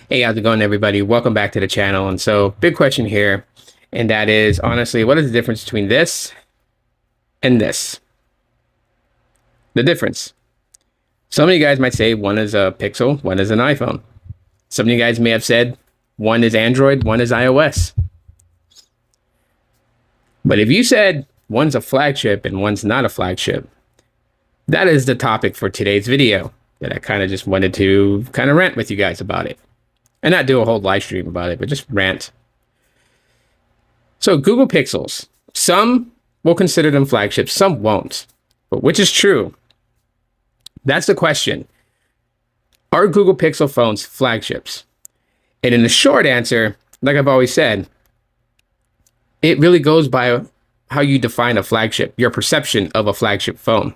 Hey, how's it going, everybody? Welcome back to the channel. And so, big question here, and that is honestly, what is the difference between this and this? The difference. Some of you guys might say one is a Pixel, one is an iPhone. Some of you guys may have said one is Android, one is iOS. But if you said one's a flagship and one's not a flagship, that is the topic for today's video that I kind of just wanted to kind of rant with you guys about it. And not do a whole live stream about it, but just rant. So Google Pixels, some will consider them flagships, some won't. But which is true? That's the question. Are Google Pixel phones flagships? And in the short answer, like I've always said, it really goes by how you define a flagship, your perception of a flagship phone.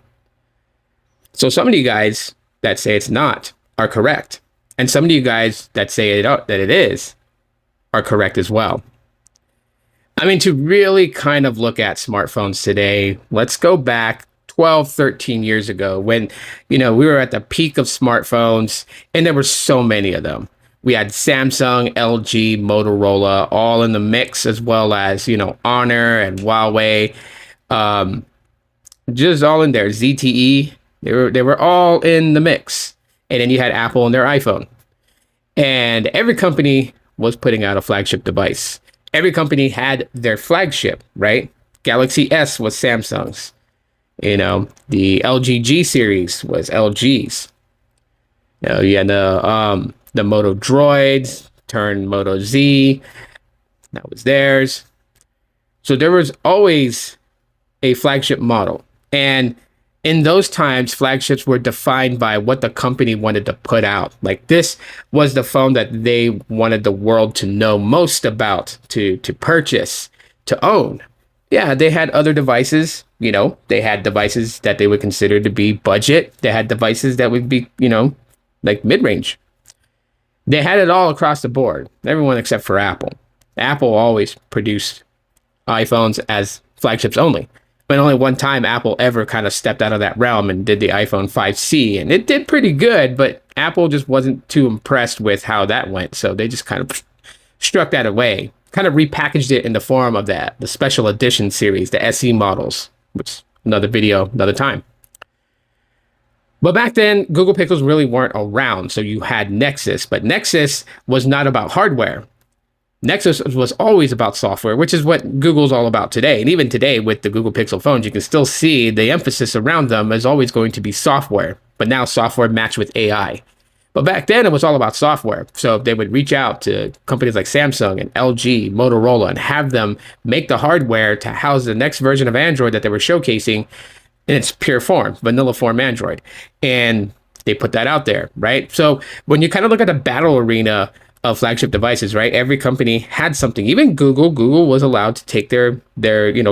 So some of you guys that say it's not are correct. And some of you guys that say that it is are correct as well. I mean, to really kind of look at smartphones today, let's go back 12, 13 years ago when, we were at the peak of smartphones and there were so many of them. We had Samsung, LG, Motorola, all in the mix, as well as, Honor and Huawei, just all in there. ZTE, they were all in the mix. And then you had Apple and their iPhone. And every company was putting out a flagship device. Every company had their flagship, right? Galaxy S was Samsung's. The LG G series was LG's. You had the Moto Droids turned Moto Z. That was theirs. So there was always a flagship model. And in those times, flagships were defined by what the company wanted to put out. Like, this was the phone that they wanted the world to know most about, to purchase, to own. Yeah, they had other devices. They had devices that they would consider to be budget. They had devices that would be, like mid-range. They had it all across the board. Everyone except for Apple. Apple always produced iPhones as flagships only. But only one time Apple ever kind of stepped out of that realm and did the iPhone 5C. And it did pretty good, but Apple just wasn't too impressed with how that went. So they just kind of struck that away, kind of repackaged it in the form of the special edition series, the SE models, which another video, another time. But back then, Google Pixels really weren't around. So you had Nexus, but Nexus was not about hardware. Nexus was always about software, which is what Google's all about today. And even today with the Google Pixel phones, you can still see the emphasis around them is always going to be software, but now software matched with AI. But back then it was all about software. So they would reach out to companies like Samsung and LG, Motorola, and have them make the hardware to house the next version of Android that they were showcasing in its pure form, vanilla form Android. And they put that out there, right? So when you kind of look at the battle arena of flagship devices, right? Every company had something. Even Google was allowed to take their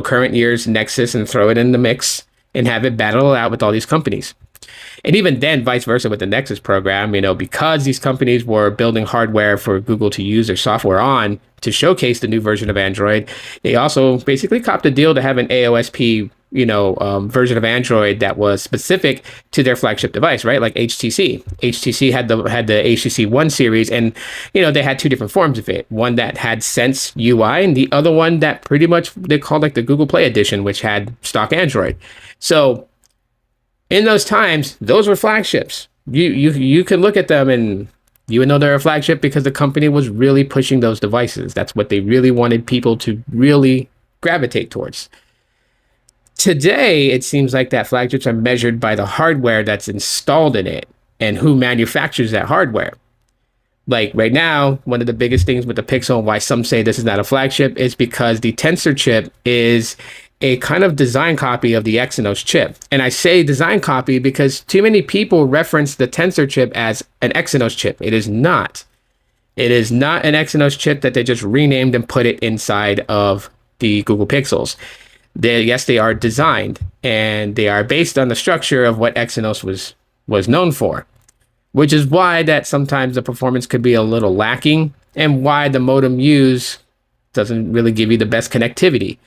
current year's Nexus and throw it in the mix and have it battle it out with all these companies. And even then, vice versa with the Nexus program, because these companies were building hardware for Google to use their software on to showcase the new version of Android, they also basically copped a deal to have an AOSP version of Android that was specific to their flagship device, right? Like HTC. HTC had the HTC One series, and they had two different forms of it. One that had Sense UI, and the other one that pretty much they called like the Google Play Edition, which had stock Android. So in those times, those were flagships. You can look at them and you would know they're a flagship because the company was really pushing those devices. That's what they really wanted people to really gravitate towards. Today, it seems like that flagships are measured by the hardware that's installed in it and who manufactures that hardware. Like right now, one of the biggest things with the Pixel and why some say this is not a flagship is because the Tensor chip is a kind of design copy of the Exynos chip. And I say design copy because too many people reference the Tensor chip as an Exynos chip. It is not. It is not an Exynos chip that they just renamed and put it inside of the Google Pixels. Yes, they are designed and they are based on the structure of what Exynos was known for, which is why that sometimes the performance could be a little lacking and why the modem used doesn't really give you the best connectivity.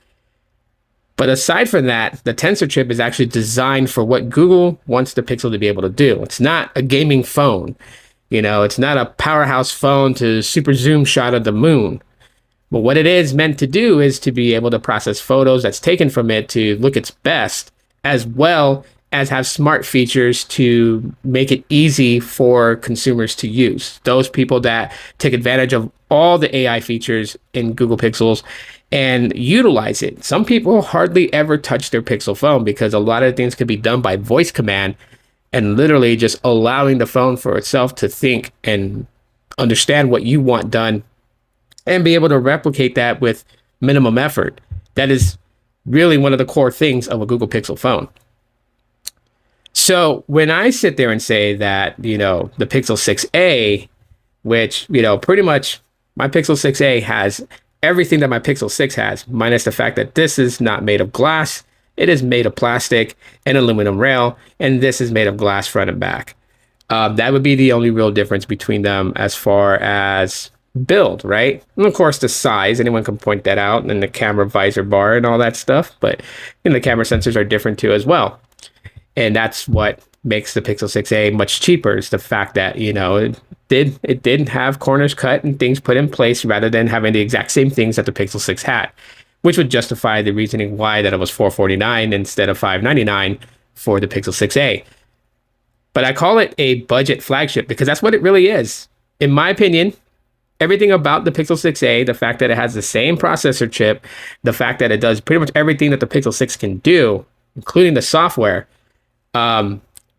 But aside from that, the Tensor chip is actually designed for what Google wants the Pixel to be able to do. It's not a gaming phone. It's not a powerhouse phone to super zoom shot of the moon. But what it is meant to do is to be able to process photos that's taken from it to look its best, as well as have smart features to make it easy for consumers to use. Those people that take advantage of all the AI features in Google Pixels and utilize it. Some people hardly ever touch their Pixel phone because a lot of things can be done by voice command and literally just allowing the phone for itself to think and understand what you want done and be able to replicate that with minimum effort. That is really one of the core things of a Google Pixel phone. So when I sit there and say that, the Pixel 6a, which, pretty much my Pixel 6a has everything that my Pixel 6 has, minus the fact that this is not made of glass. It is made of plastic and aluminum rail, and this is made of glass front and back. That would be the only real difference between them as far as build, right? And of course, the size, anyone can point that out, and the camera visor bar and all that stuff. But the camera sensors are different too as well. And that's what makes the Pixel 6a much cheaper, is the fact that, it didn't have corners cut and things put in place rather than having the exact same things that the Pixel 6 had, which would justify the reasoning why that it was $449 instead of $599 for the Pixel 6a. But I call it a budget flagship because that's what it really is. In my opinion, everything about the Pixel 6a, the fact that it has the same processor chip, the fact that it does pretty much everything that the Pixel 6 can do, including the software,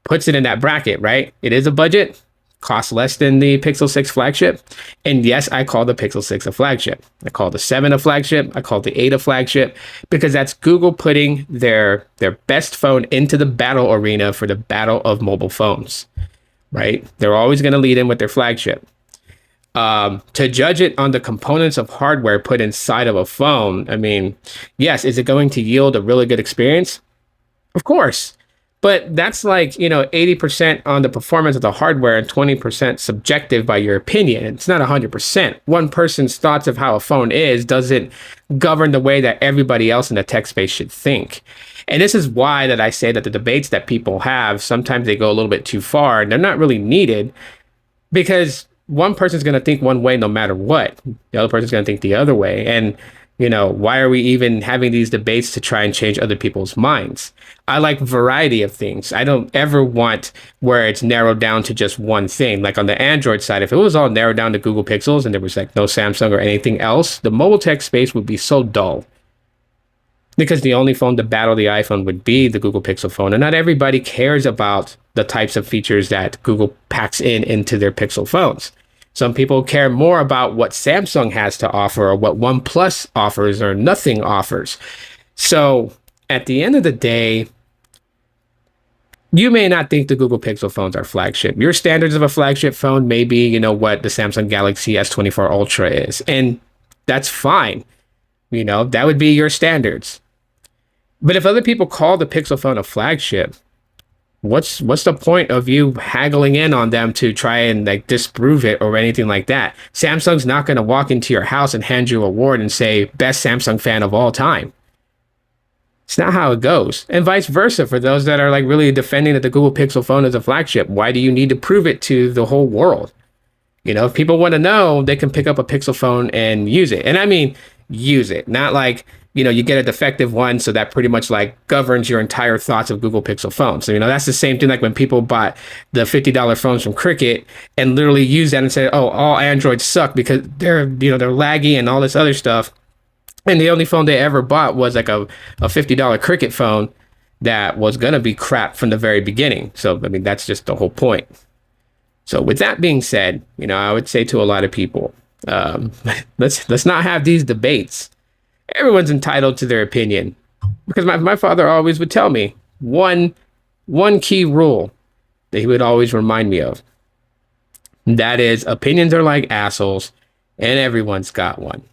puts it in that bracket, right? It is a budget, costs less than the Pixel 6 flagship. And yes, I call the Pixel 6 a flagship. I call the 7 a flagship. I call the 8 a flagship because that's Google putting their best phone into the battle arena for the battle of mobile phones, right? They're always going to lead in with their flagship. To judge it on the components of hardware put inside of a phone, I mean, yes, is it going to yield a really good experience? Of course. But that's like, 80% on the performance of the hardware and 20% subjective by your opinion. It's not 100%. One person's thoughts of how a phone is doesn't govern the way that everybody else in the tech space should think. And this is why that I say that the debates that people have, sometimes they go a little bit too far and they're not really needed because one person's going to think one way no matter what. The other person's going to think the other way. And why are we even having these debates to try and change other people's minds? I like variety of things. I don't ever want where it's narrowed down to just one thing. Like on the Android side, if it was all narrowed down to Google Pixels and there was like no Samsung or anything else, the mobile tech space would be so dull. Because the only phone to battle the iPhone would be the Google Pixel phone. And not everybody cares about the types of features that Google packs into their Pixel phones. Some people care more about what Samsung has to offer or what OnePlus offers or nothing offers. So at the end of the day, you may not think the Google Pixel phones are flagship. Your standards of a flagship phone may be, what the Samsung Galaxy S24 Ultra is. And that's fine. That would be your standards. But if other people call the Pixel phone a flagship, what's the point of you haggling in on them to try and disprove it or anything like that? Samsung's not going to walk into your house and hand you an award and say best Samsung fan of all time. It's not how it goes. And vice versa for those that are really defending that the Google Pixel phone is a flagship. Why do you need to prove it to the whole world? If people want to know, they can pick up a Pixel phone and use it. And I mean, use it, not you get a defective one, so that pretty much governs your entire thoughts of Google Pixel phones. So, that's the same thing when people bought the $50 phones from Cricket and literally used that and said, oh, all Androids suck because they're laggy and all this other stuff. And the only phone they ever bought was a $50 Cricket phone that was going to be crap from the very beginning. So, I mean, that's just the whole point. So with that being said, I would say to a lot of people, let's not have these debates. Everyone's entitled to their opinion because my father always would tell me one key rule that he would always remind me of. That is, opinions are like assholes and everyone's got one.